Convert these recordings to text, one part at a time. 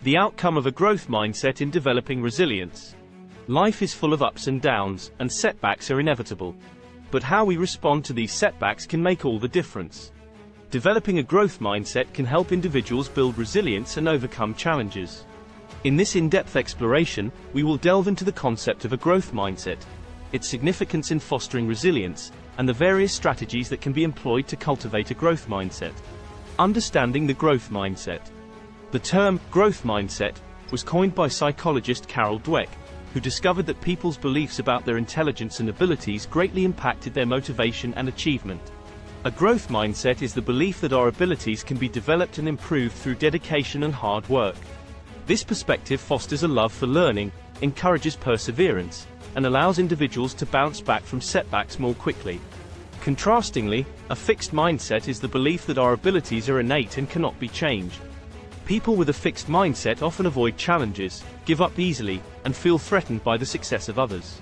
The outcome of a growth mindset in developing resilience. Life is full of ups and downs, and setbacks are inevitable. But how we respond to these setbacks can make all the difference. Developing a growth mindset can help individuals build resilience and overcome challenges. In this in-depth exploration, we will delve into the concept of a growth mindset, its significance in fostering resilience, and the various strategies that can be employed to cultivate a growth mindset. Understanding the growth mindset. The term growth mindset was coined by psychologist Carol Dweck, who discovered that people's beliefs about their intelligence and abilities greatly impacted their motivation and achievement. A growth mindset is the belief that our abilities can be developed and improved through dedication and hard work. This perspective fosters a love for learning, encourages perseverance, and allows individuals to bounce back from setbacks more quickly. Contrastingly, a fixed mindset is the belief that our abilities are innate and cannot be changed. People with a fixed mindset often avoid challenges, give up easily, and feel threatened by the success of others.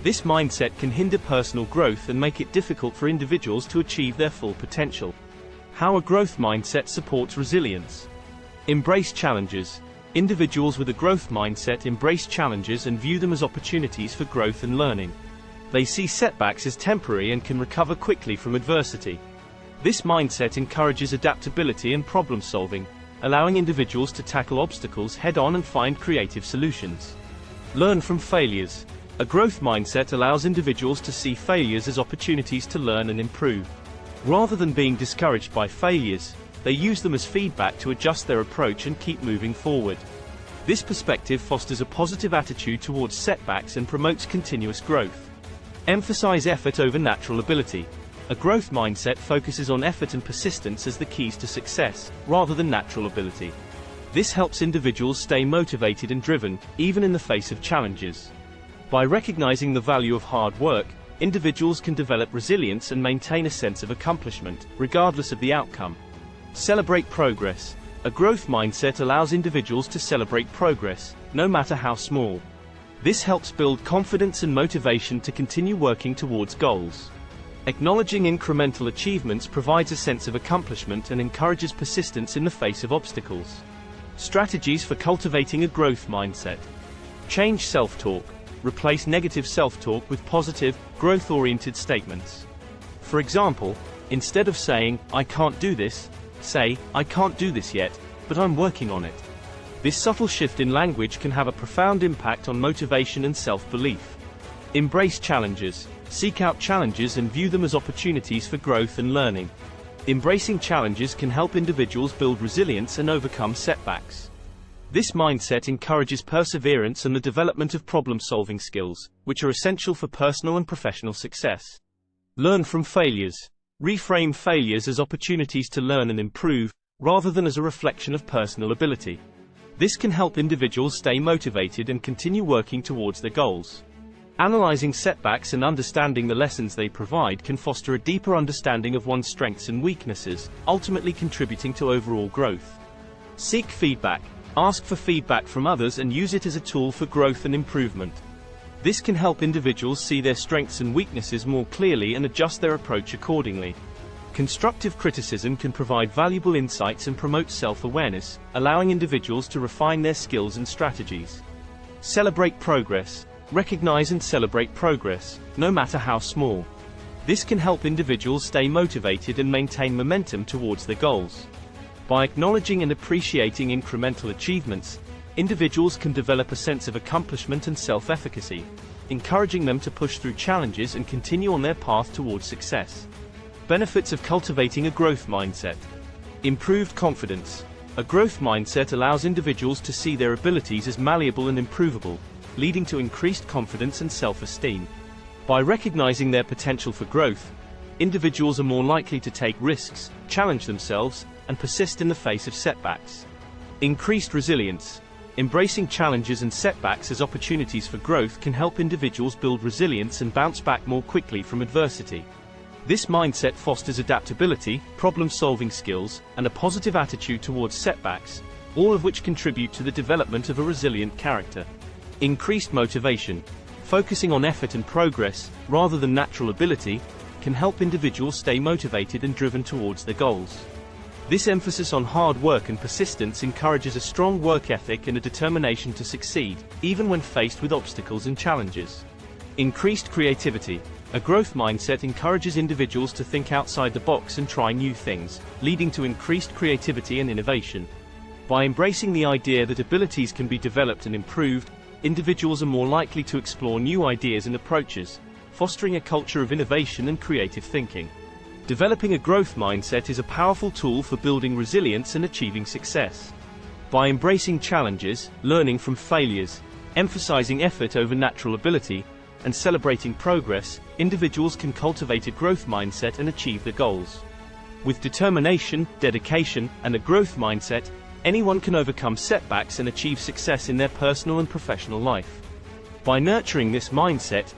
This mindset can hinder personal growth and make it difficult for individuals to achieve their full potential. How a growth mindset supports resilience. Embrace challenges. Individuals with a growth mindset embrace challenges and view them as opportunities for growth and learning. They see setbacks as temporary and can recover quickly from adversity. This mindset encourages adaptability and problem solving, allowing individuals to tackle obstacles head-on and find creative solutions. Learn from failures. A growth mindset allows individuals to see failures as opportunities to learn and improve. Rather than being discouraged by failures, they use them as feedback to adjust their approach and keep moving forward. This perspective fosters a positive attitude towards setbacks and promotes continuous growth. Emphasize effort over natural ability. A growth mindset focuses on effort and persistence as the keys to success, rather than natural ability. This helps individuals stay motivated and driven, even in the face of challenges. By recognizing the value of hard work, individuals can develop resilience and maintain a sense of accomplishment, regardless of the outcome. Celebrate progress. A growth mindset allows individuals to celebrate progress, no matter how small. This helps build confidence and motivation to continue working towards goals. Acknowledging incremental achievements provides a sense of accomplishment and encourages persistence in the face of obstacles. Strategies for cultivating a growth mindset. Change self-talk. Replace negative self-talk with positive, growth-oriented statements. For example, instead of saying, "I can't do this," say, "I can't do this yet, but I'm working on it." This subtle shift in language can have a profound impact on motivation and self-belief. Embrace challenges. Seek out challenges and view them as opportunities for growth and learning. Embracing challenges can help individuals build resilience and overcome setbacks. This mindset encourages perseverance and the development of problem-solving skills, which are essential for personal and professional success. Learn from failures. Reframe failures as opportunities to learn and improve, rather than as a reflection of personal ability. This can help individuals stay motivated and continue working towards their goals. Analyzing setbacks and understanding the lessons they provide can foster a deeper understanding of one's strengths and weaknesses, ultimately contributing to overall growth. Seek feedback. Ask for feedback from others and use it as a tool for growth and improvement. This can help individuals see their strengths and weaknesses more clearly and adjust their approach accordingly. Constructive criticism can provide valuable insights and promote self-awareness, allowing individuals to refine their skills and strategies. Celebrate progress. Recognize and celebrate progress, no matter how small. This can help individuals stay motivated and maintain momentum towards their goals. By acknowledging and appreciating incremental achievements, individuals can develop a sense of accomplishment and self-efficacy, encouraging them to push through challenges and continue on their path towards success. Benefits of cultivating a growth mindset. Improved confidence. A growth mindset allows individuals to see their abilities as malleable and improvable, leading to increased confidence and self-esteem. By recognizing their potential for growth, individuals are more likely to take risks, challenge themselves, and persist in the face of setbacks. Increased resilience. Embracing challenges and setbacks as opportunities for growth can help individuals build resilience and bounce back more quickly from adversity. This mindset fosters adaptability, problem-solving skills, and a positive attitude towards setbacks, all of which contribute to the development of a resilient character. Increased motivation. Focusing on effort and progress, rather than natural ability, can help individuals stay motivated and driven towards their goals. This emphasis on hard work and persistence encourages a strong work ethic and a determination to succeed, even when faced with obstacles and challenges. Increased creativity. A growth mindset encourages individuals to think outside the box and try new things, leading to increased creativity and innovation. By embracing the idea that abilities can be developed and improved, individuals are more likely to explore new ideas and approaches, fostering a culture of innovation and creative thinking. Developing a growth mindset is a powerful tool for building resilience and achieving success. By embracing challenges, learning from failures, emphasizing effort over natural ability, and celebrating progress, individuals can cultivate a growth mindset and achieve their goals. With determination, dedication, and a growth mindset, anyone can overcome setbacks and achieve success in their personal and professional life. By nurturing this mindset,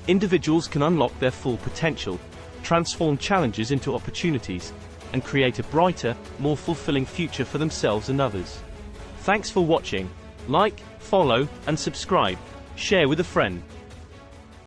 individuals can unlock their full potential, transform challenges into opportunities, and create a brighter, more fulfilling future for themselves and others. Thanks for watching. Like, follow, and subscribe. Share with a friend.